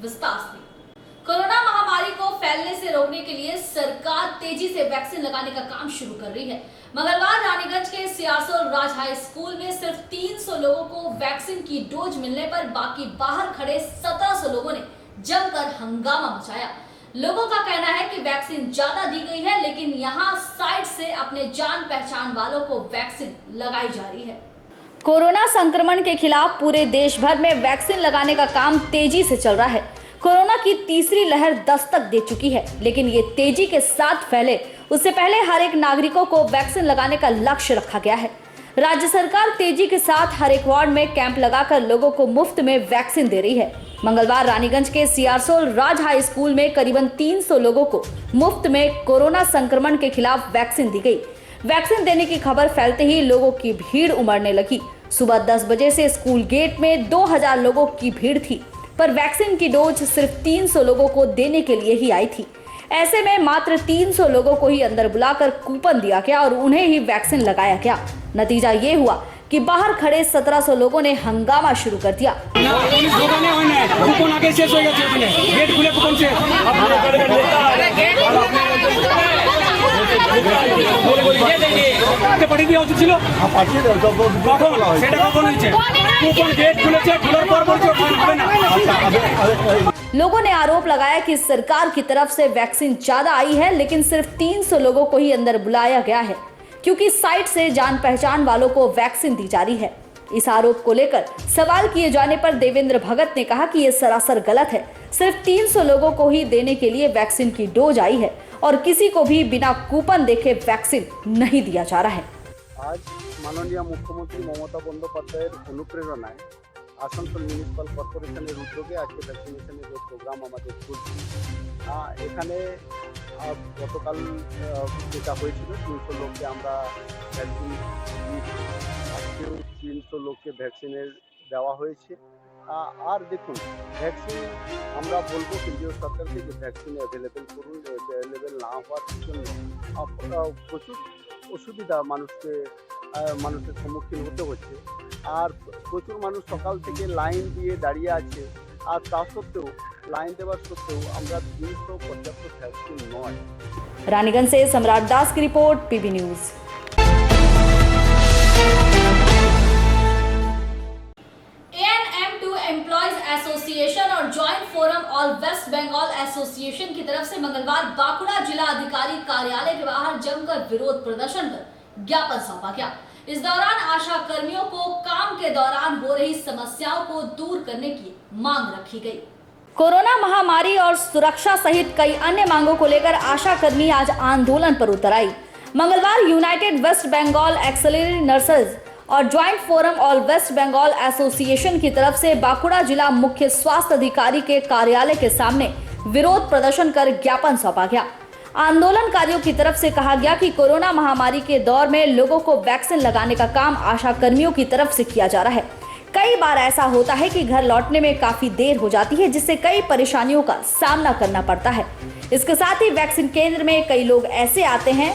विस्तार से। कोरोना महामारी को फैलने से रोकने के लिए सरकार तेजी से वैक्सीन लगाने का काम शुरू कर रही है। मंगलवार रानीगंज के सियारसोल राज हाई स्कूल में सिर्फ 300 लोगों को वैक्सीन की डोज मिलने पर बाकी बाहर खड़े 1700 लोगों ने जमकर हंगामा मचाया। लोगों का कहना है कि वैक्सीन ज्यादा दी गई है, लेकिन यहाँ साइड से अपने जान पहचान वालों को वैक्सीन लगाई जा रही है। कोरोना संक्रमण के खिलाफ पूरे देश भर में वैक्सीन लगाने का काम तेजी से चल रहा है। कोरोना की तीसरी लहर दस्तक दे चुकी है, लेकिन ये तेजी के साथ फैले उससे पहले हर एक नागरिकों को वैक्सीन लगाने का लक्ष्य रखा गया है। राज्य सरकार तेजी के साथ हर एक वार्ड में कैंप लगाकर लोगों को मुफ्त में वैक्सीन दे रही है। मंगलवार रानीगंज के सियारसोल राज हाई स्कूल में करीबन 300 लोगों को मुफ्त में कोरोना संक्रमण के खिलाफ वैक्सीन दी गई। वैक्सीन देने की खबर फैलते ही लोगों की भीड़ उमड़ने लगी। सुबह 10 बजे से स्कूल गेट में 2000 लोगों की भीड़ थी, पर वैक्सीन की डोज सिर्फ 300 लोगों को देने के लिए ही आई थी। ऐसे में मात्र 300 लोगों को ही अंदर बुलाकर कूपन दिया गया और उन्हें ही वैक्सीन लगाया गया। नतीजा ये हुआ कि बाहर खड़े 1700 लोगों ने हंगामा शुरू कर दिया। लोगों ने आरोप लगाया कि सरकार की तरफ से वैक्सीन ज्यादा आई है, लेकिन सिर्फ 300 लोगों को ही अंदर बुलाया गया है, क्योंकि साइट से जान पहचान वालों को वैक्सीन दी जा रही है। इस आरोप को लेकर सवाल किए जाने पर देवेंद्र भगत ने कहा कि यह सरासर गलत है। सिर्फ 300 लोगों को ही देने के लिए वैक्सीन की डोज आई है और किसी को भी बिना कूपन देखे वैक्सीन नहीं दिया जा रहा है। आज माननीय मुख्यमंत्री ममता बंदोपाध्याय अनुप्रेरणाয় आसानसोल म्यूनिसिपल কর্পোরেশনের উদ্যোগে আজকে ভ্যাকসিনেশনের যে প্রোগ্রাম আমাদের চলছে, এখানে গতকাল যেটা হয়েছিল 300 লোককে আমরা ভ্যাকসিন দিয়েছি। আজকেও 300 লোককে ভ্যাকসিনের দেওয়া হয়েছে। আর দেখুন, ভ্যাকসিন আমরা বলবো কেন্দ্রীয় সরকারকে যে ভ্যাকসিন অ্যাভেলেবেল করুন। অ্যাভেলেবেল না হওয়ার জন্য প্রচুর অসুবিধা মানুষের সম্মুখীন হতে হচ্ছে। আর প্রচুর মানুষ সকাল থেকে লাইন দিয়ে দাঁড়িয়ে আছে, আর তা সত্ত্বেও লাইন দেওয়ার সত্ত্বেও আমরা 375 ভ্যাকসিন নয়। रानीगंज से सम्राट दास की रिपोर्ट, PB news. ANM2 employees association और joint forum all West Bengal association की तरफ से मंगलवार बांकुड़ा जिला अधिकारी कार्यालय के बाहर जमकर विरोध प्रदर्शन कर ज्ञापन सौंपा गया। इस दौरान आशा कर्मियों को काम के दौरान हो रही समस्याओं को दूर करने की मांग रखी गई। कोरोना महामारी और सुरक्षा सहित कई अन्य मांगों को लेकर आशा कर्मी आज आंदोलन पर उतर आई। मंगलवार united West Bengal auxiliary nurses और joint forum all West Bengal association की तरफ से बांकुड़ा जिला मुख्य स्वास्थ्य अधिकारी के कार्यालय के सामने विरोध प्रदर्शन कर ज्ञापन सौंपा गया। आंदोलनकारियों की तरफ से कहा गया कि कोरोना महामारी के दौर में लोगों को वैक्सीन लगाने का काम आशा कर्मियों की तरफ से किया जा रहा है। कई बार ऐसा होता है कि घर लौटने में काफी देर हो जाती है, जिससे कई परेशानियों का सामना करना पड़ता है। इसके साथ ही वैक्सीन केंद्र में कई लोग ऐसे आते हैं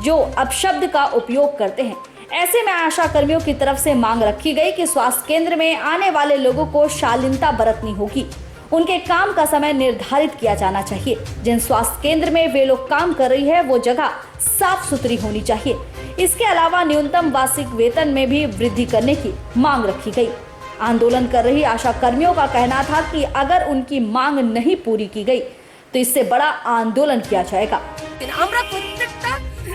जो अपशब्द का उपयोग करते हैं। ऐसे में आशा कर्मियों की तरफ से मांग रखी गई कि स्वास्थ्य केंद्र में आने वाले लोगों को शालीनता बरतनी होगी। उनके काम का समय निर्धारित किया जाना चाहिए। जिन स्वास्थ्य केंद्र में वे लोग काम कर रही है वो जगह साफ सुथरी होनी चाहिए। इसके अलावा न्यूनतम वार्षिक वेतन में भी वृद्धि करने की मांग रखी गई। आंदोलन कर रही आशा कर्मियों का कहना था कि अगर उनकी मांग नहीं पूरी की गई तो इससे बड़ा आंदोलन किया जाएगा।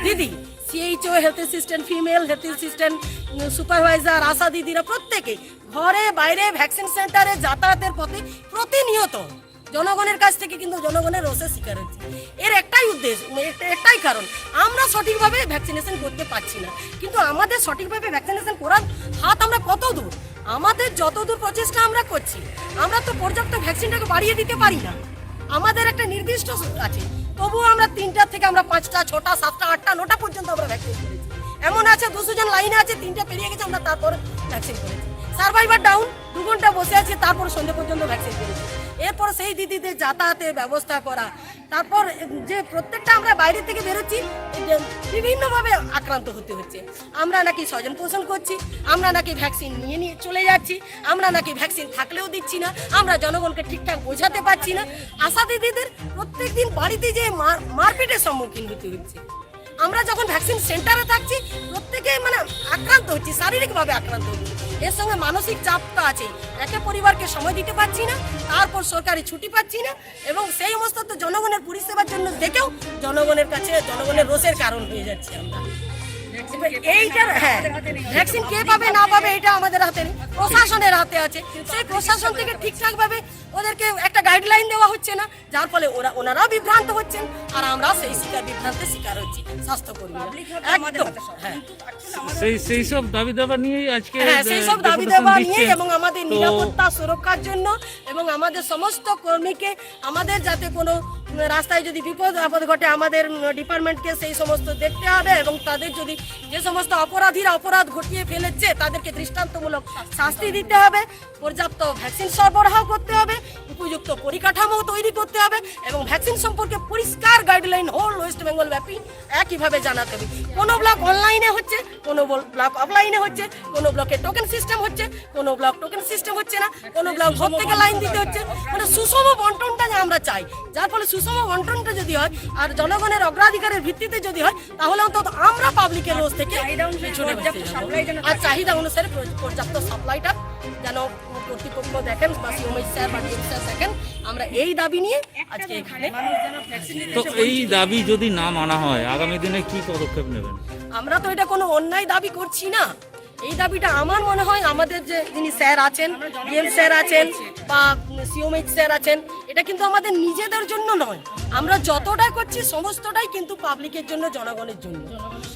दीदी CHO health assistant, female health assistant, supervisor, ASHA দিদিরা প্রত্যেকে ঘরে বাইরে ভ্যাকসিন সেন্টারে যাতায়াতের পথে প্রতিনিয়ত জনগণের কাছ থেকে কিন্তু জনগণের রোষের শিকার হচ্ছে। এর একটাই উদ্দেশ্য, একটাই কারণ, আমরা সঠিকভাবে ভ্যাকসিনেশন করতে পারছি না। কিন্তু আমাদের সঠিকভাবে ভ্যাকসিনেশন করার হাত আমরা কত দূর, আমাদের যত দূর প্রচেষ্টা আমরা করছি, আমরা তো পর্যাপ্ত ভ্যাকসিনটাকে বাড়িয়ে দিতে পারি না। আমাদের একটা নির্দিষ্ট আছে, তবুও আমরা 3টা থেকে আমরা 5টা, 6টা, 7টা, 8টা, 9টা পর্যন্ত আমরা ভ্যাকসিন করেছি। এমন আছে 200 জন লাইনে আছে, 3টা পেরিয়ে গেছে, আমরা তারপর ভ্যাকসিন করেছি। সার্ভাইভার ডাউন, 2 ঘন্টা বসে আছে, তারপর সন্ধ্যে পর্যন্ত ভ্যাকসিন করেছি। এরপর সেই দিদিদের যাতায়াতের ব্যবস্থা করা, তারপর যে প্রত্যেকটা আমরা বাইরে থেকে বেরোচ্ছি বিভিন্নভাবে আক্রান্ত হতে হচ্ছে। আমরা নাকি স্বজন পোষণ করছি, আমরা নাকি ভ্যাকসিন নিয়ে নিয়ে চলে যাচ্ছি, আমরা নাকি ভ্যাকসিন থাকলেও দিচ্ছি না, আমরা জনগণকে ঠিকঠাক বোঝাতে পারছি না। আশা দিদিদের প্রত্যেকদিন বাড়িতে যে মারপিটের সম্মুখীন হতে হচ্ছে। আমরা যখন ভ্যাকসিন সেন্টারে থাকছি প্রত্যেকে মানে আক্রান্ত হচ্ছি, শারীরিকভাবে আক্রান্ত হচ্ছি। এর সঙ্গে মানসিক চাপটা আছে, একে পরিবারকে সময় দিতে পারছি না, তারপর সরকারি ছুটি পাচ্ছি না, এবং সেই সমস্ত তো জনগণের পরিষেবার জন্য দেখেও জনগণের কাছে জনগণের রোষের কারণ হয়ে যাচ্ছে আমরা। এইটার হ্যাঁ, ভ্যাকসিন কে পাবে না পাবে এটা আমাদের হাতে নেই, প্রশাসনের হাতে আছে। সেই প্রশাসন থেকে ঠিকঠাক ভাবে ওদেরকে একটা গাইডলাইন দেওয়া হচ্ছে না, যার ফলে ওনারাও বিভ্রান্ত হচ্ছেন, আর আমরা সেই বিভ্রান্তের শিকার হচ্ছি স্বাস্থ্যকর্মীরা। একদম হ্যাঁ, সেই সব দাবি দাবা নিয়েই আজকে হ্যাঁ, সেই সব দাবি দেওয়া নিয়ে এবং আমাদের নিরাপত্তা সুরক্ষার জন্য এবং আমাদের সমস্ত কর্মীকে আমাদের যাতে কোনো রাস্তায় যদি বিপদ আপদ ঘটে আমাদের ডিপার্টমেন্টকে সেই সমস্ত দেখতে হবে, এবং তাদের যদি যে সমস্ত অপরাধীরা অপরাধ ঘটিয়ে ফেলেছে তাদেরকে দৃষ্টান্তমূলক শাস্তি দিতে হবে, পর্যাপ্ত ভ্যাকসিন সরবরাহ করতে হবে, উপযুক্ত পরিকাঠামো তৈরি করতে হবে, এবং ভ্যাকসিন সম্পর্কে পরিষ্কার গাইডলাইন হোল ওয়েস্ট বেঙ্গল ব্যাপী একইভাবে জানাতে হবে। কোনো ব্লক অনলাইনে হচ্ছে, কোনো ব্লক অফলাইনে হচ্ছে, কোনো ব্লকে টোকেন সিস্টেম হচ্ছে, কোনো ব্লক টোকেন সিস্টেম হচ্ছে না, কোনো ব্লক ঘর থেকে লাইন দিতে হচ্ছে। মানে সুষম বন্টনটা আমরা চাই, যার ফলে সুষম বন্টনটা যদি হয় আর জনগণের অগ্রাধিকারের ভিত্তিতে যদি হয়, তাহলে অন্তত আমরা পাবলিকের রোজ থেকে পিছনে বেঁচে যাবো। আর চাহিদা অনুসারে পর্যাপ্ত সাপ্লাইটা যেন কর্তৃপক্ষ দেখেন বা সিওমএইচ স্যার বা ডিএম স্যার দেখেন। আমরা এই দাবি নিয়ে আজকে এখানে। তো এই দাবি যদি না মানা হয় আগামী দিনে কি পদক্ষেপ নেবেন? আমরা তো এটা কোনো অন্যায় দাবি করছি না। এই দাবিটা আমার মনে হয় আমাদের যে যিনি স্যার আছেন, ডিএম স্যার আছেন বা সিওমএইচ স্যার আছেন, এটা কিন্তু আমাদের নিজেদের জন্য নয়। আমরা যতটা করছি সমস্তটাই কিন্তু পাবলিকের জন্য, জনগণের জন্য।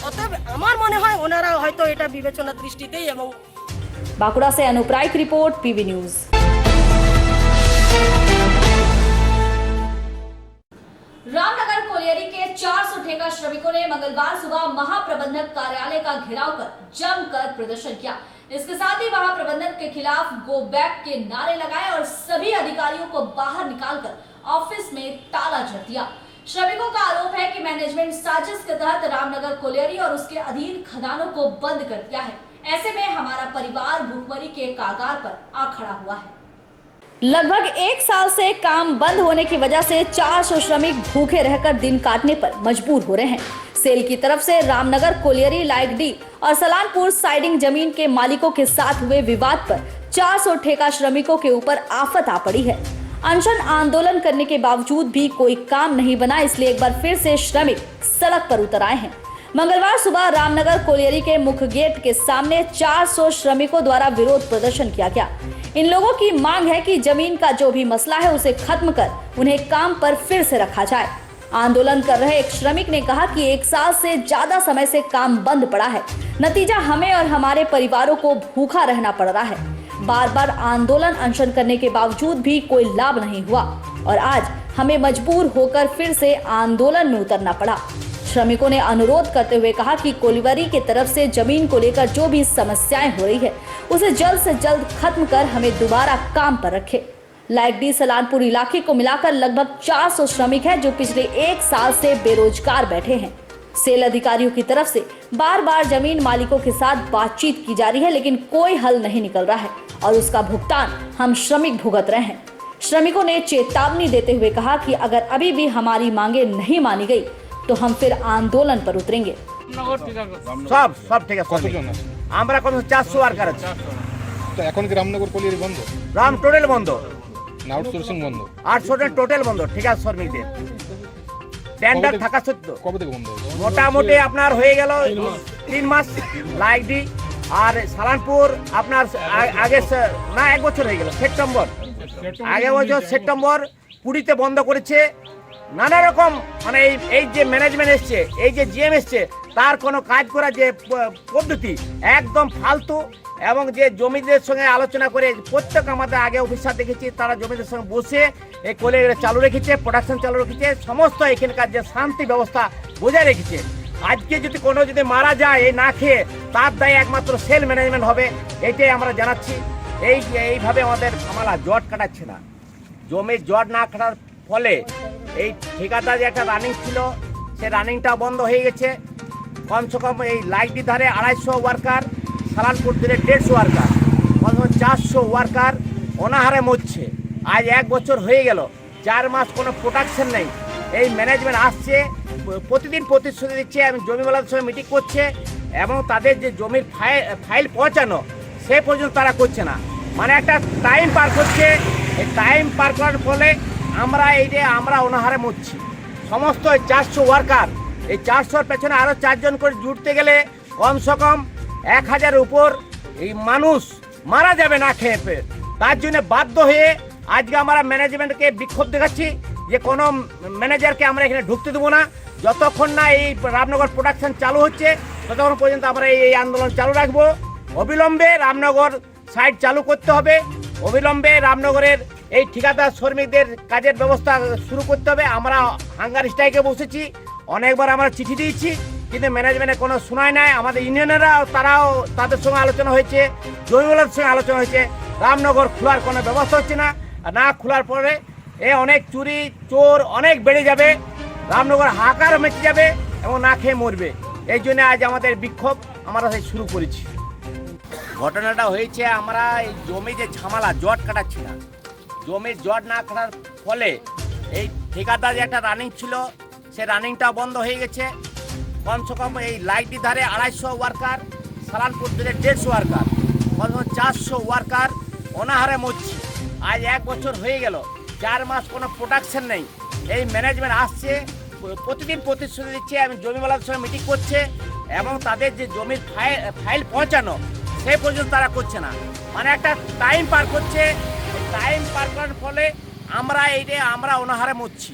অতএব আমার মনে হয় ওনারা হয়তো এটা বিবেচনা দৃষ্টিতেই। এবং बांकुड़ा से अनुप्राय की report, PV news. Ramnagar colliery के 400 ठेका श्रमिकों ने मंगलवार सुबह महाप्रबंधक कार्यालय का घेराव कर जमकर प्रदर्शन किया। इसके साथ ही महाप्रबंधक के खिलाफ गो बैक के नारे लगाए और सभी अधिकारियों को बाहर निकालकर ऑफिस में ताला जड़ दिया। श्रमिकों का आरोप है कि मैनेजमेंट साजिश के तहत रामनगर कोलियरी और उसके अधीन खदानों को बंद कर दिया है। ऐसे में हमारा परिवार भूखमरी के कागार पर आ खड़ा हुआ है। लगभग 1 साल से काम बंद होने की वजह से 400 श्रमिक भूखे रहकर दिन काटने पर मजबूर हो रहे हैं। सेल की तरफ से रामनगर कोलियरी लाइक डी और सलानपुर साइडिंग जमीन के मालिकों के साथ हुए विवाद पर 400 ठेका श्रमिकों के ऊपर आफत आ पड़ी है। अनशन आंदोलन करने के बावजूद भी कोई काम नहीं बना, इसलिए एक बार फिर से श्रमिक सड़क पर उतर आए हैं। मंगलवार सुबह रामनगर कोलियरी के मुख्य गेट के सामने 400 श्रमिकों द्वारा विरोध प्रदर्शन किया गया। इन लोगों की मांग है कि जमीन का जो भी मसला है उसे खत्म कर उन्हें काम पर फिर से रखा जाए। आंदोलन कर रहे एक श्रमिक ने कहा कि 1 साल से ज्यादा समय से काम बंद पड़ा है, नतीजा हमें और हमारे परिवारों को भूखा रहना पड़ रहा है। बार बार आंदोलन अनशन करने के बावजूद भी कोई लाभ नहीं हुआ और आज हमें मजबूर होकर फिर से आंदोलन में उतरना पड़ा। श्रमिकों ने अनुरोध करते हुए कहा कि कोलियरी की तरफ से जमीन को लेकर जो भी समस्याएं हो रही है उसे जल्द से जल्द खत्म कर हमें दोबारा काम पर रखे। लाइक डी सलानपुर इलाके को मिलाकर लगभग 400 श्रमिक हैं जो पिछले 1 साल से बेरोजगार बैठे हैं। सेल अधिकारियों की तरफ से बार बार जमीन मालिकों के साथ बातचीत की जा रही है, लेकिन कोई हल नहीं निकल रहा है और उसका भुगतान हम श्रमिक भुगत रहे हैं। श्रमिकों ने चेतावनी देते हुए कहा कि अगर अभी भी हमारी मांगे नहीं मानी गई तो हम फिर आंदोलन पर उतरेंगे। সব ঠিক আছে। আমরা কত 400 ওয়ার্কার আছে। তো এখন কি রামনগর কোলিয়ারি বন্ধ? রাম টোটাল বন্ধ, না আউটসোর্সিং বন্ধ? 800 টোটাল বন্ধ, ঠিক আছে শ্রমিকদের টেন্ডার থাকা সত্ত্বেও। কবে থেকে বন্ধ হয়েছে? মোটামুটি আপনার হয়ে গেল 3 মাস। লাইকডি আর সালানপুর আপনার আগে না 1 বছর হয়ে গেল, সেপ্টেম্বর আগে বছর সেপ্টেম্বর 20-তে বন্ধ করেছে। নানা রকম মানে এই যে ম্যানেজমেন্ট এসছে, এই যে জিএম এসছে, তার কোনো কাজ করার যে পদ্ধতি একদম ফালতু। এবং যে জমিদের সঙ্গে আলোচনা করে প্রত্যেক আমাদের আগে অফিসার দেখেছি, তারা জমিদের সঙ্গে বসে এই কোলিয়ারি চালু রেখেছে, প্রোডাকশন চালু রেখেছে, সমস্ত এখানকার যে শান্তি ব্যবস্থা বজায় রেখেছে। আজকে যদি কোনো যদি মারা যায় এই না খেয়ে, তার দায় একমাত্র সেল ম্যানেজমেন্ট হবে, এটাই আমরা জানাচ্ছি। এইভাবে আমাদের জট কাটাচ্ছে না। জমির জট না কাটার ফলে এই ঠিকাদার যে একটা রানিং ছিল সে রানিংটা বন্ধ হয়ে গেছে। কমসে কম এই লাইটির ধারে 250 ওয়ার্কার, সালানপুর ধারে 150 ওয়ার্কার, কমসে 400 ওয়ার্কার অনাহারে মরছে। আজ 1 বছর হয়ে গেল, 4 মাস কোনো প্রোটেকশন নেই। এই ম্যানেজমেন্ট আসছে, প্রতিদিন প্রতিশ্রুতি দিচ্ছে, এবং জমিওয়ালাদের সঙ্গে মিটিং করছে, এবং তাদের যে জমির ফাইল পৌঁছানো সে পর্যন্ত তারা করছে না। মানে একটা টাইম পার করছে। এই টাইম পার করার ফলে আমরা অনাহারে মরছি। সমস্ত 400 ওয়ার্কার, এই 400-র পেছনে আরও 4 জন করে জুড়তে গেলে কমসে কম 1000 উপর এই মানুষ মারা যাবে না খেয়ে পেয়ে। তার জন্য বাধ্য হয়ে আজকে আমরা ম্যানেজমেন্টকে বিক্ষোভ দেখাচ্ছি যে কোনো ম্যানেজারকে আমরা এখানে ঢুকতে দেবো না। যতক্ষণ না এই রামনগর প্রোডাকশন চালু হচ্ছে ততক্ষণ পর্যন্ত আমরা এই আন্দোলন চালু রাখবো। অবিলম্বে রামনগর সাইট চালু করতে হবে। অবিলম্বে রামনগরের এই ঠিকাদার শ্রমিকদের কাজের ব্যবস্থা শুরু করতে হবে। আমরা হাঙ্গার স্ট্রাইকে বসেছি, অনেকবার আমরা চিঠি দিয়েছি, কিন্তু ম্যানেজমেন্টের কোনো শোনায় নাই। আমাদের ইউনিয়নেরাও তাদের সঙ্গে আলোচনা হয়েছে, জমিওয়ালাদের সঙ্গে আলোচনা হয়েছে, রামনগর খোলার কোনো ব্যবস্থা হচ্ছে না। না খোলার পরে অনেক চুরি চোর অনেক বেড়ে যাবে, রামনগর হাহাকার মেচে যাবে এবং না খেয়ে মরবে। এই জন্য আজ আমাদের বিক্ষোভ আমরা শুরু করেছি। ঘটনাটা হয়েছে, আমরা এই জমি যে ঝামেলা জট কাটাচ্ছি না, জমির জট না কাটার ফলে এই ঠিকাদার যে একটা রানিং ছিল সে রানিংটা বন্ধ হয়ে গেছে। কমসে কম এই লাইটির ধারে 250 ওয়ার্কার, সালানপুর ধারে 150 ওয়ার্কার, কমসে 400 ওয়ার্কার অনাহারে মরছে। আজ 1 বছর হয়ে গেল, 4 মাস কোনো প্রোটেকশন নেই। এই ম্যানেজমেন্ট আসছে, প্রতিদিন প্রতিশ্রুতি দিচ্ছে, এবং জমিওয়ালাদের সঙ্গে মিটিং করছে, এবং তাদের যে জমির ফাইল পৌঁছানো সে পর্যন্ত তারা করছে না। মানে একটা টাইম পার করছে। টাইম পার করার ফলে আমরা অনাহারে মরছি।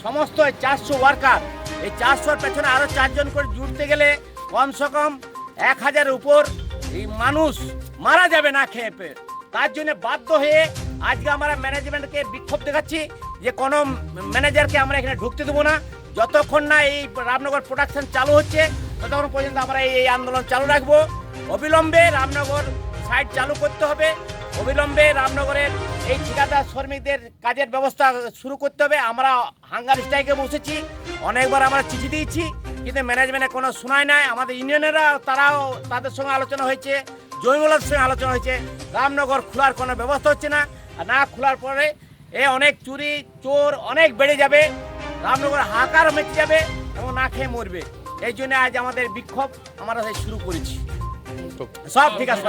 সমস্ত 400 ওয়ার্কার, এই 400-র পেছনে আরও 4 জন করে জুড়তে গেলে কমসে কম 1000 উপর এই মানুষ মারা যাবে না খেয়ে পেয়ে। তার জন্য বাধ্য হয়ে আজকে আমরা ম্যানেজমেন্টকে বিক্ষোভ দেখাচ্ছি যে কোনো ম্যানেজারকে আমরা এখানে ঢুকতে দেবো না। যতক্ষণ না এই রামনগর প্রোডাকশন চালু হচ্ছে ততক্ষণ পর্যন্ত আমরা এই আন্দোলন চালু রাখবো। অবিলম্বে রামনগর সাইট চালু করতে হবে। অবিলম্বে রামনগরের এই ঠিকাদার শ্রমিকদের কাজের ব্যবস্থা শুরু করতে হবে। আমরা হাঙ্গার স্ট্রাইকে বসেছি, অনেকবার আমরা চিঠি দিয়েছি, কিন্তু ম্যানেজমেন্টের কোনো শোনায় নাই। আমাদের ইউনিয়নেরা তাদের সঙ্গে আলোচনা হয়েছে, জমিওয়ালাদের সঙ্গে আলোচনা হয়েছে, রামনগর খোলার কোনো ব্যবস্থা হচ্ছে না। আর না খোলার পরে অনেক চুরি চোর অনেক বেড়ে যাবে, রামনগর হাহাকার মেচে যাবে এবং না খেয়ে মরবে। এই জন্য আজ আমাদের বিক্ষোভ আমরা শুরু করেছি। সব ঠিক আছে,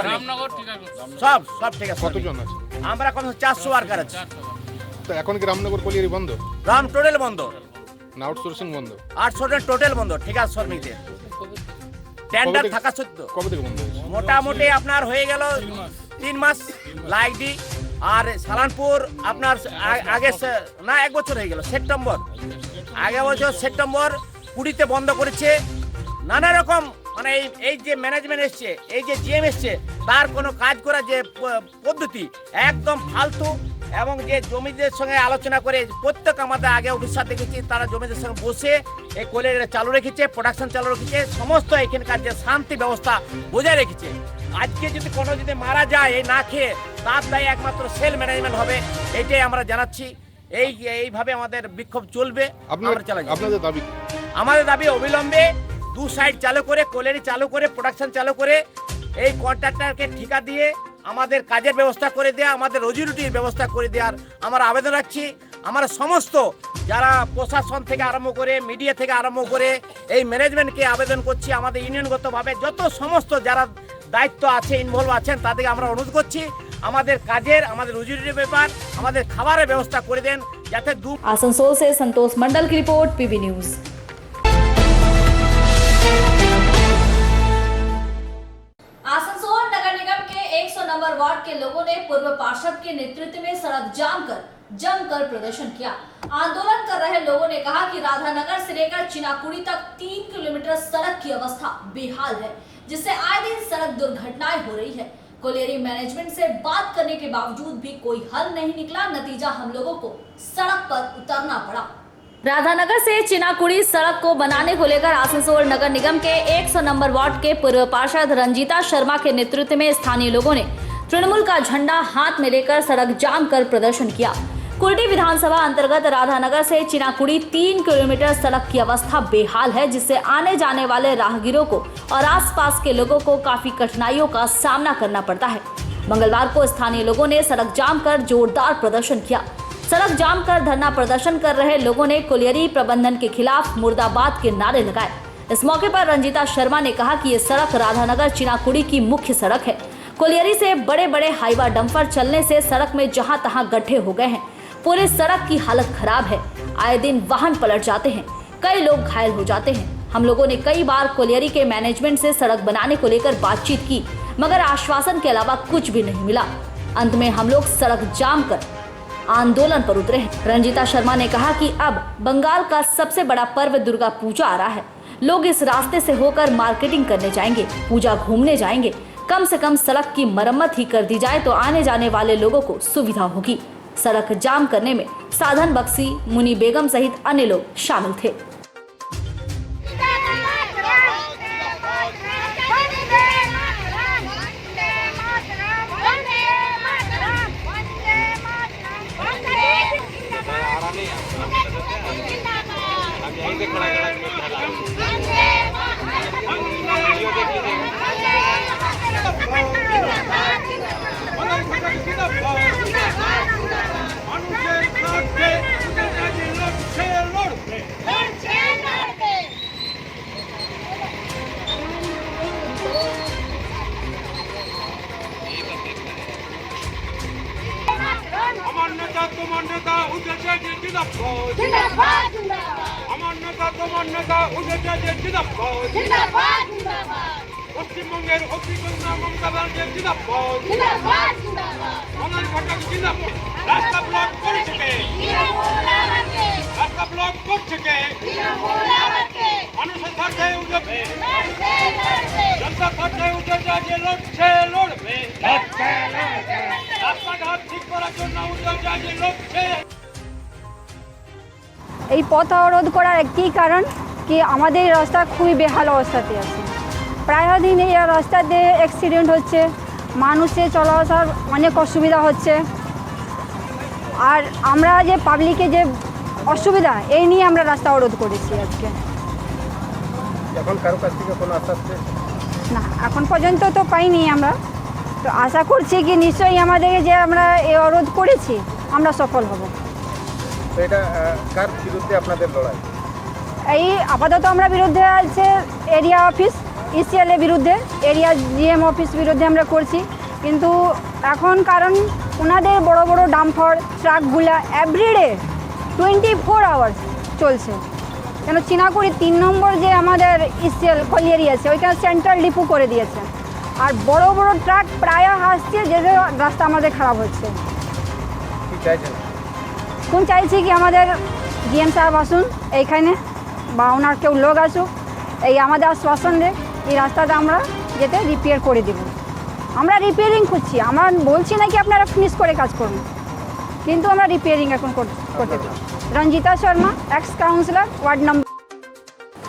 সব ঠিক আছে। কতজন আছে? আমরা কম 400 ওয়ার্কার আছে। তো এখন কি রামনগর কলিয়ারি বন্ধ? রাম টোটাল বন্ধ, না আউটসোর্সিং বন্ধ? 800 জন টোটাল বন্ধ ঠিকাদার শ্রমিকদের। টেন্ডার থাকা সত্ত্বেও কবে থেকে বন্ধ হয়েছে? মোটামুটি আপনার হয়ে গেল 3 মাস। লাইডি আর সালানপুর আপনার আগে না 1 বছর হয়ে গেল, সেপ্টেম্বর, আগে বছর সেপ্টেম্বর 20-তে বন্ধ করেছে। নানা রকম মানে এই যে ম্যানেজমেন্ট এসছে, এই যে জিএম এসছে, তার কোনো কাজ করার যে পদ্ধতি একদম ফালতু। এবং যে জমিদের সঙ্গে আলোচনা করে প্রত্যেক আমাদের আগে অফিসার দেখেছি, তারা জমিদের সঙ্গে বসে এই কোলের চালু রেখেছে, প্রোডাকশন চালু রেখেছে, সমস্ত এখানকার যে শান্তি ব্যবস্থা বজায় রেখেছে। আজকে যদি কোনো মারা যায় এই না খেয়ে, তার দায় একমাত্র সেল ম্যানেজমেন্ট হবে, এইটাই আমরা জানাচ্ছি। এইভাবে আমাদের বিক্ষোভ চলবে। আপনাদের দাবি? আমাদের দাবি অবিলম্বে 2 সাইড চালু করে, কোলেরি চালু করে, প্রোডাকশন চালু করে এই কন্ট্রাক্টরকে ঠিকা দিয়ে আমাদের কাজের ব্যবস্থা করে দেওয়া, আমাদের রুজি রুটির ব্যবস্থা করে দেওয়ার আমরা আবেদন রাখছি। আমরা সমস্ত যারা প্রশাসন থেকে আরম্ভ করে, মিডিয়া থেকে আরম্ভ করে এই ম্যানেজমেন্টকে আবেদন করছি, আমাদের ইউনিয়নগতভাবে যত সমস্ত যারা দায়িত্ব আছে, ইনভলভ আছেন, তাদেরকে আমরা অনুরোধ করছি আমাদের কাজের, আমাদের রুজি রুটির ব্যাপার, আমাদের খাবারের ব্যবস্থা করে দেন, যাতে आसनसोल से संतोष मंडल की रिपोर्ट, पीबी न्यूज। आसनसोल नगर निगम के 100 नंबर वार्ड के लोगों ने पूर्व पार्षद के नेतृत्व में सड़क जाम कर जमकर प्रदर्शन किया। आंदोलन कर रहे लोगों ने कहा कि राधानगर से लेकर चिनाकुड़ी तक 3 किलोमीटर सड़क की अवस्था बेहाल है, जिससे आए दिन सड़क दुर्घटनाएं हो रही है। कोलियरी मैनेजमेंट से बात करने के बावजूद भी कोई हल नहीं निकला। नतीजा हम लोगों को सड़क पर उतरना पड़ा। राधानगर से चिनाकुड़ी सड़क को बनाने को लेकर आसनसोल नगर निगम के 100 नंबर वार्ड के पूर्व पार्षद रंजीता शर्मा के नेतृत्व में स्थानीय लोगों ने तृणमूल का झंडा हाथ में लेकर सड़क जाम कर प्रदर्शन किया। कुर्टी विधानसभा अंतर्गत राधानगर से चिनाकुड़ी 3 किलोमीटर सड़क की अवस्था बेहाल है, जिससे आने जाने वाले राहगीरों को और आसपास के लोगों को काफी कठिनाइयों का सामना करना पड़ता है। मंगलवार को स्थानीय लोगों ने सड़क जाम कर जोरदार प्रदर्शन किया। सड़क जाम कर धरना प्रदर्शन कर रहे लोगों ने कोलियरी प्रबंधन के खिलाफ मुर्दाबाद के नारे लगाए। इस मौके पर रंजीता शर्मा ने कहा कि ये सड़क राधानगर चिनाकुड़ी की मुख्य सड़क है। कोलियरी से बड़े बड़े हाईवा डंपर चलने से सड़क में जहां तहां गड्ढे हो गए हैं। पूरी सड़क की हालत खराब है। आए दिन वाहन पलट जाते हैं, कई लोग घायल हो जाते हैं। हम लोगों ने कई बार कोलियरी के मैनेजमेंट से सड़क बनाने को लेकर बातचीत की, मगर आश्वासन के अलावा कुछ भी नहीं मिला। अंत में हम लोग सड़क जाम कर आंदोलन पर उतरे हैं। रंजीता शर्मा ने कहा कि अब बंगाल का सबसे बड़ा पर्व दुर्गा पूजा आ रहा है। लोग इस रास्ते से होकर मार्केटिंग करने जाएंगे, पूजा घूमने जाएंगे। कम से कम सड़क की मरम्मत ही कर दी जाए तो आने जाने वाले लोगों को सुविधा होगी। सड़क जाम करने में साधन बख्शी, मुनी बेगम सहित अन्य लोग शामिल थे। তোমার নেতা উঠেছে যে জিন্দাবাদ জিন্দাবাদ জিন্দাবাদ আমার নেতা তোমার নেতা উঠেছে যে জিন্দাবাদ জিন্দাবাদ জিন্দাবাদ পশ্চিমবঙ্গের অগ্নিকন্যা মমতা ব্যানার্জি জিন্দাবাদ জিন্দাবাদ জিন্দাবাদ অনার ঘটক জিন্দাবাদ রাস্তা ব্লক করছে কে রাস্তা ব্লক করছে কে মানুষের স্বার্থে উঠবে জনতার স্বার্থে উঠেছে যে লড়ছে লড়বে রাস্তাঘাট ঠিক করার জন্য উঠেছে যে লড়ছে। এই পথ অবরোধ করার একটি কারণ কি আমাদের রাস্তা খুবই বেহাল অবস্থাতে আছে। প্রায় দিন এই রাস্তাতে অ্যাক্সিডেন্ট হচ্ছে, মানুষের চলা আসার অনেক অসুবিধা হচ্ছে। আর আমরা যে পাবলিকে যে অসুবিধা এই নিয়ে আমরা রাস্তা অবরোধ করেছি আজকে। এখন কারো কাছ থেকে কোনো আশ্বাস না, এখন পর্যন্ত তো পাইনি আমরা। তো আশা করছি কি নিশ্চয়ই আমাদের যে আমরা এই অবরোধ করেছি আমরা সফল হব। তো এটা কার বিরুদ্ধে আপনাদের লড়াই? এই আপাতত আমরা বিরুদ্ধে আছে এরিয়া অফিস ইসিএল এর বিরুদ্ধে, এরিয়া জিএম অফিস বিরুদ্ধে আমরা করছি। কিন্তু এখন কারণ ওনাদের বড় বড় ডাম্পার ট্রাকগুলা এভরিডে 24 আওয়ার্স চলছে। কেন চিনাকুড়ি 3 নম্বর যে আমাদের ইসিএল কলিয়ারি আছে ওইটা সেন্ট্রাল ডিপো করে দিয়েছে। আর বড় বড় ট্রাক প্রায় আসছে, যে রাস্তা আমাদের খারাপ হচ্ছে। কি চাইছেন? কোন চাইছি কি আমাদের জিএম সাহেব আসুন এইখানে, বা ওনার কেউ লোক আসুক, এই আমাদের আশ্বাসন দেয় এই রাস্তাটা আমরা যেতে রিপেয়ার করে দেব। আমরা রিপেয়ারিং করছি, আমরা বলছি না কি আপনারা ফিনিশ করে কাজ করুন, কিন্তু আমরা রিপেয়ারিং এখন করতে চাই। Ranjita Sharma, ex councillor, ward number.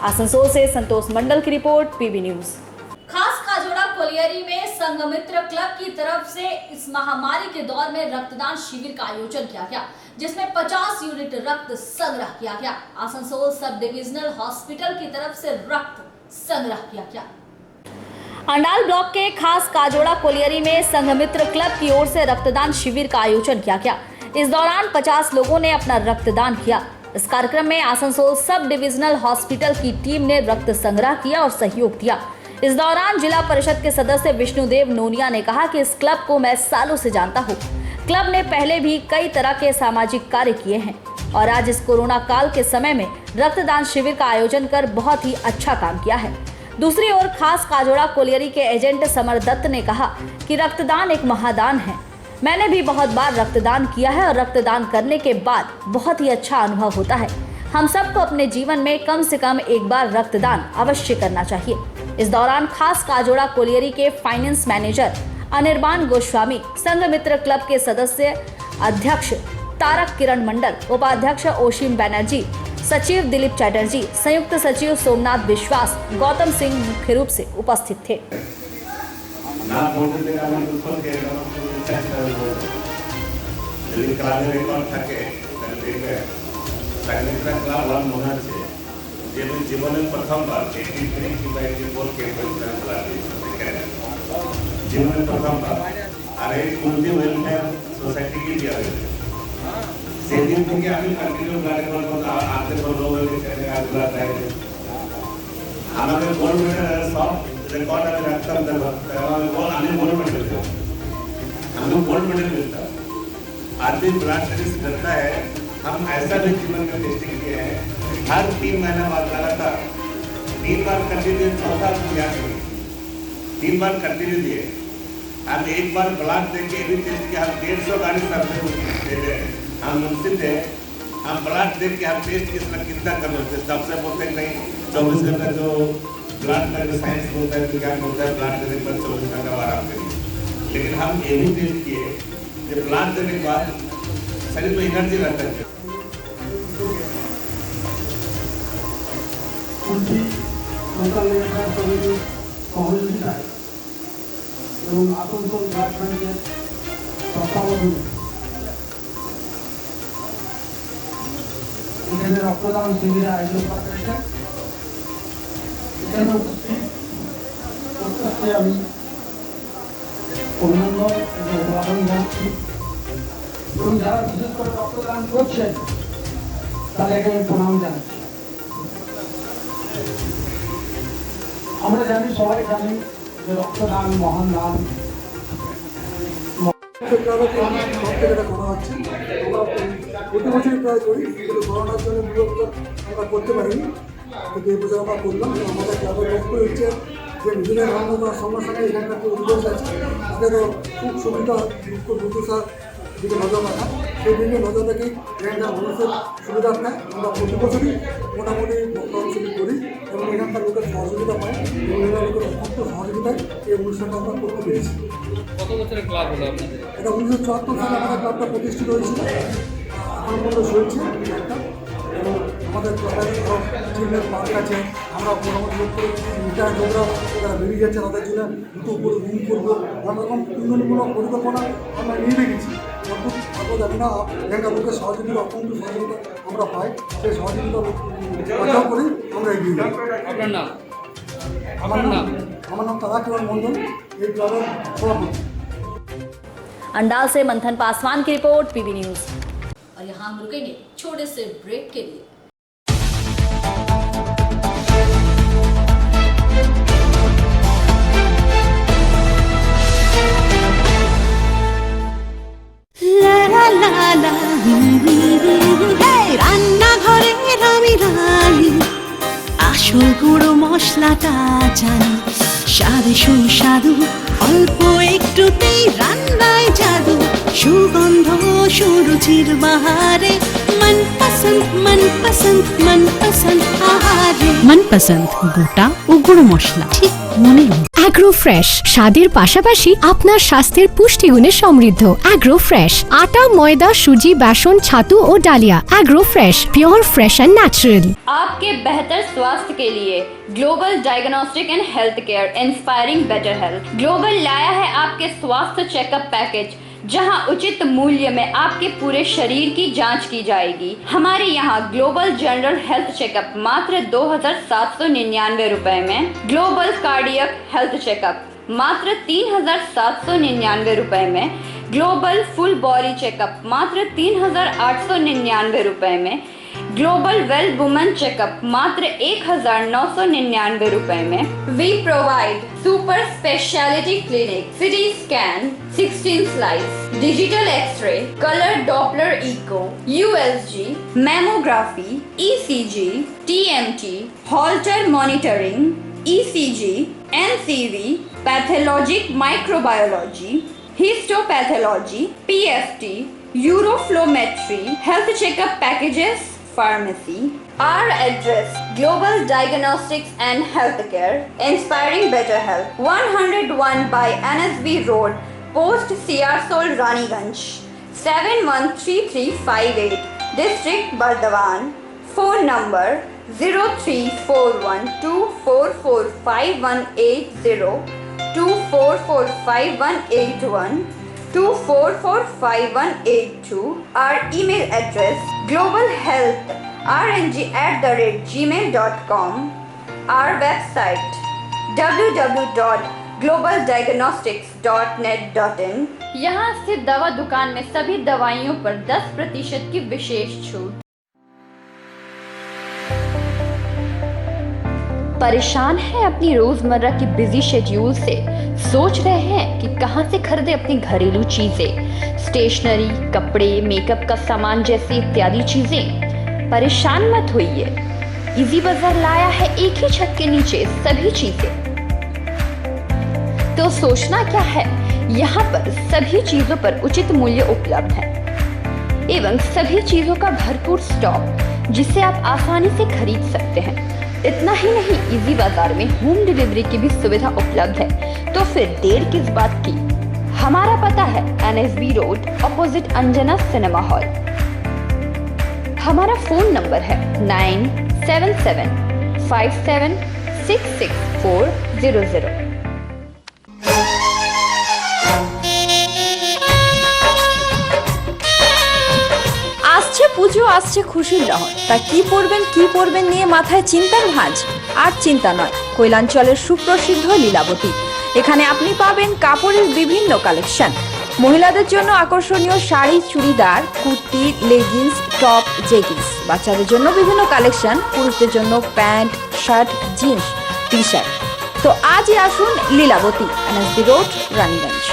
Asansol से संतोष मंडल की रिपोर्ट, पीबी न्यूज। खास काजोड़ा कोलियरी में संघमित्र क्लब की तरफ से इस महामारी के दौर में रक्तदान शिविर का आयोजन किया गया, जिसमें 50 यूनिट रक्त संग्रह किया गया। आसनसोल सब डिविजनल हॉस्पिटल की तरफ से रक्त संग्रह किया गया। अंडाल ब्लॉक के खास काजोड़ा कोलियरी में संघमित्र क्लब की ओर से रक्तदान शिविर का आयोजन किया गया। इस दौरान 50 लोगों ने अपना रक्तदान किया। इस कार्यक्रम में आसनसोल सब डिविजनल हॉस्पिटल की टीम ने रक्त संग्रह किया और सहयोग दिया। इस दौरान जिला परिषद के सदस्य विष्णुदेव नोनिया ने कहा कि इस क्लब को मैं सालों से जानता हूँ। क्लब ने पहले भी कई तरह के सामाजिक कार्य किए हैं और आज इस कोरोना काल के समय में रक्तदान शिविर का आयोजन कर बहुत ही अच्छा काम किया है। दूसरी ओर खास काजोड़ा कोलियरी के एजेंट समर दत्त ने कहा कि रक्तदान एक महादान है। मैंने भी बहुत बार रक्तदान किया है और रक्तदान करने के बाद बहुत ही अच्छा अनुभव होता है। हम सबको अपने जीवन में कम से कम एक बार रक्तदान अवश्य करना चाहिए। इस दौरान खास काजोड़ा कोलियरी के finance manager Anirban Goswami, Sanghamitra club के सदस्य अध्यक्ष तारक किरण मंडल, उपाध्यक्ष ओशिम बैनर्जी, सचिव दिलीप चैटर्जी, संयुक्त सचिव सोमनाथ विश्वास, गौतम सिंह मुख्य रूप से उपस्थित थे। যদি ক্লাবের রেকর্ড থাকে তাহলে দেখবেন সাইনিকরা ক্লাব ওয়ান মনে হচ্ছে যে আমি জীবনের প্রথমবার 83 কিংবা 84 কে বলছিলাম ক্লাব জীবনের প্রথমবার আর এই কুলদি ওয়েলফেয়ার সোসাইটি কি দেওয়া হয়েছে সেদিন থেকে আমি কন্টিনিউ ব্লাড রেকর্ড আনতে বলবো ব্লাড রাখতে আমাদের गोल्ड मेडल सब रिकॉर्ड में रखता हूं আমি गोल्ड मेडल हमको गोल्ड मेडल मिलता आदमी ब्लड टेस्ट करता है हम ऐसा भी जीवन में टेस्टिंग किए हैं हर 3 महीना बाद लगातार 3 बार कंटिन्यू चौथा किया 3 बार कंटिन्यू दिए हम एक बार ब्लड देके भी टेस्ट किया हम 150 गाड़ी सर्वे दे रहे हम मुंसिफ थे हम ब्लड देख के हम टेस्ट कितना कर लेते सबसे बोलते नहीं 24 घंटा जो ब्लड का जो साइंस होता है विज्ञान होता है ब्लड देने के बाद 24 घंटा आराम करिए लेकिन हम ये भी टेस्ट किए कि ब्लड देने के बाद शरीर में एनर्जी रहता है লোকাল এলাকার সমিতি সহযোগিতায় এবং আসানসোল ব্লাড ব্যাংকের তত্ত্বাবধানে এখানে রক্তদান শিবিরের আয়োজন করা হয়েছে। এখানে উপস্থিত প্রত্যেককে আমি অভিনন্দন এবং অভিবাদন জানাচ্ছি এবং যারা বিশেষ করে রক্তদান করছেন তাদেরকে আমি প্রণাম জানাচ্ছি। আমরা জানি সবাই জানি যে রক্তদান মহান দান করা হচ্ছে। আমরা প্রতি বছরই প্রায় করি কিন্তু করোনার জন্য মূলত আমরা করতে পারিনি কিন্তু এই বছর আমরা করলাম। আমাদের ক্লাবের লক্ষ্য হচ্ছে যে নিজেদের রান্না করার সঙ্গে সঙ্গে এখানকার যে উদ্যোগ আছে তাদেরও খুব সুবিধা দুর্দশার দিকে নজর রাখা সেই দিকে নজর রেখেই এখানকার মানুষের সুবিধার্থে আমরা প্রতি বছরই মোটামুটি রক্তদান শিবির করি এবং এখানকার লোকের সহযোগিতা পাই এবং এখানকার লোকের অত্যন্ত সহযোগিতায় এই অনুষ্ঠানটা আমরা করতে পেরেছি। কত বছরের ক্লাব হলো আপনাদের? এটা 1974 সালে আমাদের ক্লাবটা প্রতিষ্ঠিত হয়েছিল, এখন পর্যন্ত চলছে একটা। এবং আমাদের ক্লাবের আরও চিলড্রেন পার্ক আছে, আমরা মোটামুটি লোক করে রিটায়ার্ড লোকরা যারা বেরিয়ে যাচ্ছে তাদের জন্য দুটো উপরে রুম করবো, অনেক রকম উন্নয়নমূলক পরিকল্পনা আমরা নিয়ে রেখেছি। অত জানি না এখানকার লোকের সহযোগিতা অত্যন্ত সহযোগিতা আমরা পাই, সেই সহযোগিতা বাঁচাও করে আমরা এগিয়ে যাই। আপনার নাম? আমার নাম তারাকিরণ মন্ডল, এই ক্লাবের সভাপতি। अंडाल से मंथन पासवान की रिपोर्ट, पीबी न्यूज। और यहाँ हम रुकेंगे छोटे से ब्रेक के लिए। রান্নাঘরের আমি রানী, আসল গুঁড়ো মশলাটা জানি, স্বাদে সুস্বাদু অল্প একটুতেই রান্নায় জাদু, সুগন্ধ সুরুচির বাহারে মনপসন্দ মনপসন্দ মনপসন্দ আহারে মনপসন্দ গোটা ও গুঁড়ো মশলা ঠিক মনে অ্যাগ্রো ফ্রেশ স্বাদের পাশাপাশি আপনার স্বাস্থ্যের পুষ্টিগুণে সমৃদ্ধ। অ্যাগ্রো ফ্রেশ আটা, ময়দা, সুজি, বেসন, ছাতু ও ডালিয়া। Agro fresh pure fresh and natural. आपके बेहतर स्वास्थ्य के लिए global diagnostic and health care inspiring better health global लाया है आपके स्वास्थ्य चेकअप पैकेज, जहां उचित मूल्य में आपके पूरे शरीर की जांच की जाएगी। हमारे यहाँ ग्लोबल जनरल हेल्थ चेकअप मात्र 2,799 रुपए में, ग्लोबल कार्डियक हेल्थ चेकअप मात्र 3,799 रुपए में, ग्लोबल फुल बॉडी चेकअप मात्र 3,899 रुपए में, ग्लोबल वेल वुमेन चेकअप मात्र 1,999 रुपए में। We provide super speciality clinic, CT scan, 16 slice, digital x-ray, colour Doppler echo, USG, mammography, ECG, TMT, Holter monitoring, ECG, NCV, pathologic microbiology, histopathology, PFT, uroflowmetry, health checkup packages, pharmacy. Our address: Global Diagnostics and Healthcare, inspiring better health. 101 by NSB Road, Post Siarsol, Raniganj. 713358, District Bardhaman. Phone number 0341244518, 244518, 24458182. Our email address globalhealthrng@gmail.com. Our website www.globaldiagnostics.net.in. यहाँ स्थित दवा दुकान में सभी दवाइयों पर 10% की विशेष छूट। परेशान हैं अपनी रोजमर्रा की बिजी शेड्यूल से? सोच रहे हैं कि कहां से खरीदें अपनी घरेलू चीजें, स्टेशनरी, कपड़े, मेकअप का सामान जैसी इत्यादि चीजें? परेशान मत होइए, इजी बाजार लाया है एक ही छत के नीचे सभी चीजें। तो सोचना क्या है, यहाँ पर सभी चीजों पर उचित मूल्य उपलब्ध है एवं सभी चीजों का भरपूर स्टॉक जिसे आप आसानी से खरीद सकते हैं। इतना ही नहीं, इजी बाजार में होम डिलीवरी की भी सुविधा उपलब्ध है। तो फिर देर किस बात की? हमारा पता है NSB road opposite Anjana cinema hall. हमारा फोन नंबर है 9775766400। আসছে পুজো, আসছে খুশির লহর, তা কি পরবেন নিয়ে মাথায় চিন্তার ভাঁজ। আর চিন্তা নয়, কৈলাঞ্চলের সুপ্রসিদ্ধ লীলাবতী। এখানে আপনি পাবেন কাপড়ের বিভিন্ন কালেকশন, মহিলাদের জন্য আকর্ষণীয় sari, churidar, kurti, leggings, top, jeggings, বাচ্চাদের জন্য বিভিন্ন কালেকশন, পুরুষদের জন্য pant, shirt, jeans, T shirt. তো আজই আসুন Lilavati, NSB road, Raniganj.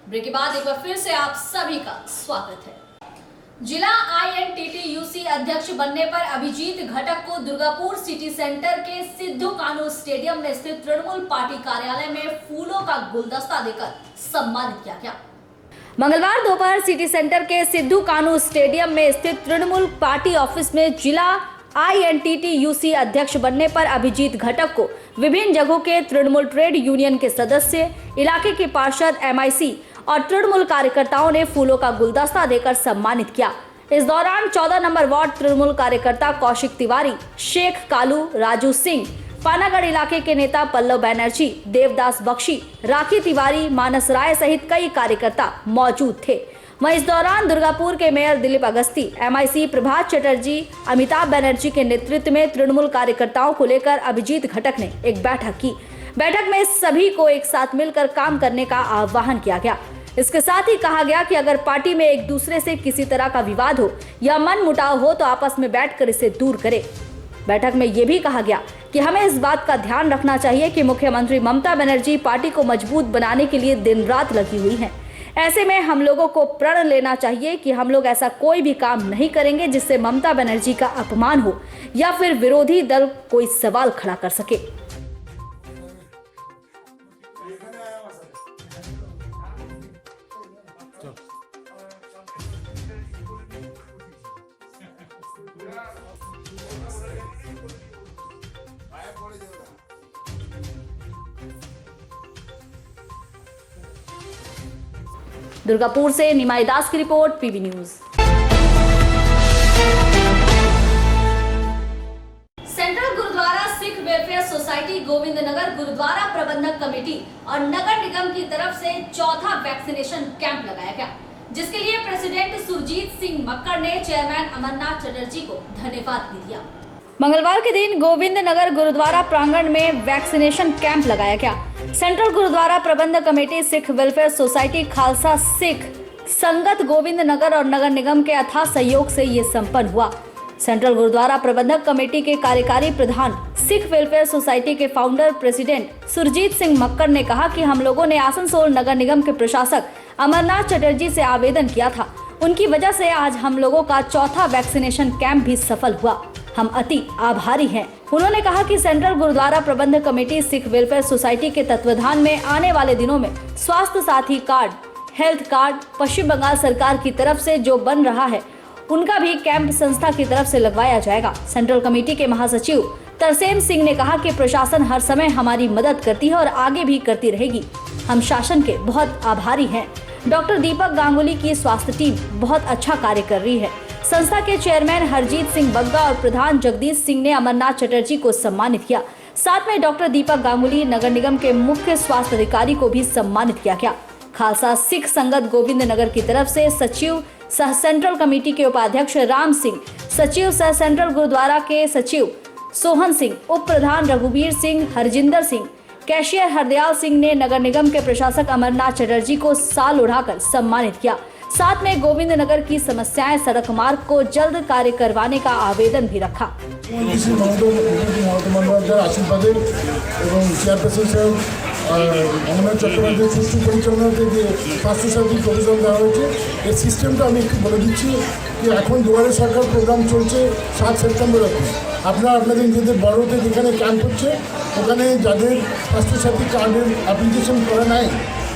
Break के बाद एक बार फिर से आप सभी का स्वागत है। जिला INTTUC अध्यक्ष बनने पर अभिजीत घटक को दुर्गापुर सिटी सेंटर के सिद्धू कानू स्टेडियम में स्थित तृणमूल पार्टी कार्यालय में फूलों का गुलदस्ता देकर सम्मानित किया गया। मंगलवार दोपहर सिटी सेंटर के सिद्धू कानू स्टेडियम में स्थित तृणमूल पार्टी ऑफिस में जिला INTTUC अध्यक्ष बनने पर अभिजीत घटक को विभिन्न जगहों के तृणमूल ट्रेड यूनियन के सदस्य, इलाके के पार्षद, MIC और तृणमूल कार्यकर्ताओं ने फूलों का गुलदस्ता देकर सम्मानित किया। इस दौरान 14 नंबर वार्ड तृणमूल कार्यकर्ता कौशिक तिवारी, शेख कालू, राजू सिंह, पानागढ़ इलाके के नेता पल्लव बैनर्जी, देवदास बख्शी, राखी तिवारी, मानस राय सहित कई कार्यकर्ता मौजूद थे। वहीं इस दौरान दुर्गापुर के मेयर दिलीप अगस्ती, MIC प्रभात चटर्जी, अमिताभ बनर्जी के नेतृत्व में तृणमूल कार्यकर्ताओं को लेकर अभिजीत घटक ने एक बैठक की। बैठक में सभी को एक साथ मिलकर काम करने का आह्वान किया गया। इसके साथ ही कहा गया कि अगर पार्टी में एक दूसरे से किसी तरह का विवाद हो या मन मुटाव हो तो आपस में बैठकर इसे दूर करें। बैठक में ये भी कहा गया कि हमें इस बात का ध्यान रखना चाहिए कि मुख्यमंत्री ममता बनर्जी पार्टी को मजबूत बनाने के लिए दिन रात लगी हुई हैं। ऐसे में हम लोगों को प्रण लेना चाहिए कि हम लोग ऐसा कोई भी काम नहीं करेंगे जिससे ममता बनर्जी का अपमान हो या फिर विरोधी दल कोई सवाल खड़ा कर सके। दुर्गापुर से निमाई दास की रिपोर्ट, PB news. Central gurdwara Sikh welfare society Govind Nagar gurdwara प्रबंधक कमेटी और नगर निगम की तरफ से चौथा वैक्सीनेशन कैंप लगाया गया, जिसके लिए प्रेसिडेंट सुरजीत सिंह मक्कड़ ने चेयरमैन अमरनाथ चटर्जी को धन्यवाद भी दिया। मंगलवार के दिन गोविंद नगर गुरुद्वारा प्रांगण में वैक्सीनेशन कैंप लगाया गया। सेंट्रल गुरुद्वारा प्रबंधक committee, Sikh welfare society, Khalsa Sikh संगत गोविंद नगर और नगर निगम के अथाह सहयोग से ये संपन्न हुआ। सेंट्रल गुरुद्वारा प्रबंधक कमेटी के कार्यकारी प्रधान, सिख वेलफेयर सोसाइटी के फाउंडर प्रेसिडेंट सुरजीत सिंह मक्कड़ ने कहा कि हम लोगों ने आसनसोल नगर निगम के प्रशासक अमरनाथ चटर्जी से आवेदन किया था। उनकी वजह से आज हम लोगों का चौथा वैक्सीनेशन कैंप भी सफल हुआ। हम अति आभारी हैं। उन्होंने कहा कि सेंट्रल गुरुद्वारा प्रबंधक कमेटी, सिख वेलफेयर सोसाइटी के तत्वाधान में आने वाले दिनों में स्वास्थ्य साथी कार्ड, हेल्थ कार्ड पश्चिम बंगाल सरकार की तरफ से जो बन रहा है, उनका भी कैंप संस्था की तरफ से लगवाया जाएगा। सेंट्रल कमेटी के महासचिव तरसेम सिंह ने कहा कि प्रशासन हर समय हमारी मदद करती है और आगे भी करती रहेगी। हम शासन के बहुत आभारी हैं। डॉक्टर दीपक गांगुली की स्वास्थ्य टीम बहुत अच्छा कार्य कर रही है। संस्था के चेयरमैन हरजीत सिंह बग्गा और प्रधान जगदीश सिंह ने अमरनाथ चटर्जी को सम्मानित किया। साथ में डॉक्टर दीपक गांगुली नगर निगम के मुख्य स्वास्थ्य अधिकारी को भी सम्मानित किया गया। खालसा सिख संगत गोविंद नगर की तरफ से सचिव सह सेंट्रल कमेटी के उपाध्यक्ष राम सिंह, सचिव सह सेंट्रल गुरुद्वारा के सचिव सोहन सिंह, उप प्रधान रघुवीर सिंह, हरजिंदर सिंह, कैशियर हरदयाल सिंह ने नगर निगम के प्रशासक अमरनाथ चटर्जी को साल उड़ाकर सम्मानित किया। साथ में गोविंद नगर की समस्याएं सड़क मार्ग को जल्द कार्य करवाने का आवेदन भी रखा। आशीर्वादे চেয়ারপারসন সাহেব অমরনাথ চট্টোপাধ্যায় সুষ্ঠু পরিচালনাতে যে স্বাস্থ্যসাথী প্রতিষ্ঠান দেওয়া হয়েছে এর সিস্টেমটা আমি একটু বলে দিচ্ছি যে এখন দুয়ারে সরকার প্রোগ্রাম চলছে 7 সেপ্টেম্বর অবধি। আপনারা আপনাদের নিজেদের বড়তে যেখানে ক্যাম্প হচ্ছে ওখানে যাদের স্বাস্থ্যসাথী কার্ডের অ্যাপ্লিকেশন করা নাই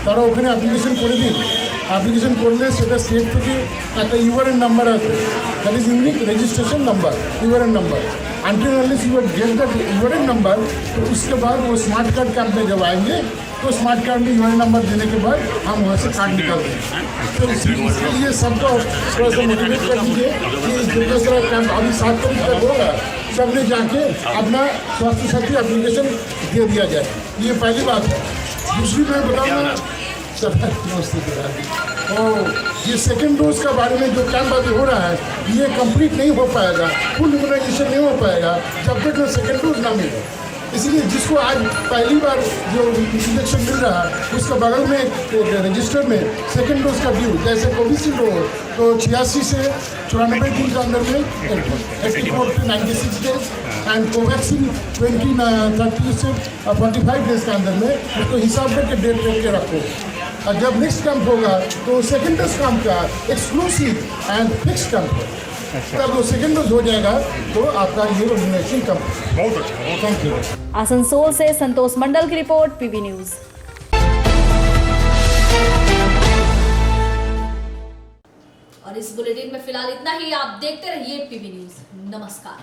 তারা ওখানে অ্যাপ্লিকেশন করে দিন। অ্যাপ্লিকেশন করলে সেটা স্টেট থেকে একটা ইউআরএন নাম্বার আছে, that is unique registration number, URN number. Until unless you get that URN number तो उसके बाद वो स्मार्ट कार्ड कैंप में जब आएंगे तो स्मार्ट कार्ड में यूआरएन नंबर देने के बाद हम वहाँ से कार्ड निकालते हैं। तो इसके लिए सबको थोड़ा सा मोटिवेट कर दीजिए कि दूसरा कैंप अभी 7 तारीख तक होगा, सबने जाके अपना स्वास्थ्य साथी एप्लीकेशन दे दिया जाए। ये पहली बात है। दूसरी मैं बताऊँगा तो ये सेकेंड डोज का बारे में जो कैंप अभी हो रहा है ये कंप्लीट नहीं हो पाएगा, फुल इम्यूनाइजेशन नहीं हो पाएगा जब तक ना सेकेंड डोज ना मिले। इसलिए जिसको आज पहली बार जो इंजेक्शन मिल रहा है उसका बगल में रजिस्टर में सेकेंड डोज का ड्यू, जैसे कोविशील्ड हो तो 86 से 94 दिन के अंदर में 84 से 96 डेज एंड कोवैक्सीन 30 से 45 डेज के अंदर में उसको हिसाब करके डेट करके रखो। और जब नेक्स्ट कैंप होगा तो सेकेंड डोज कैंप का एक्सक्लूसिव एंड फिक्स कैंप है। तब वो सेकेंड डोज हो जाएगा तो आपका ये वैक्सीनेशन कैंप। बहुत अच्छा, थैंक यू। आसनसोल से संतोष मंडल की रिपोर्ट, पीबी न्यूज। और इस बुलेटिन में फिलहाल इतना ही। आप देखते रहिए पीबी न्यूज। नमस्कार।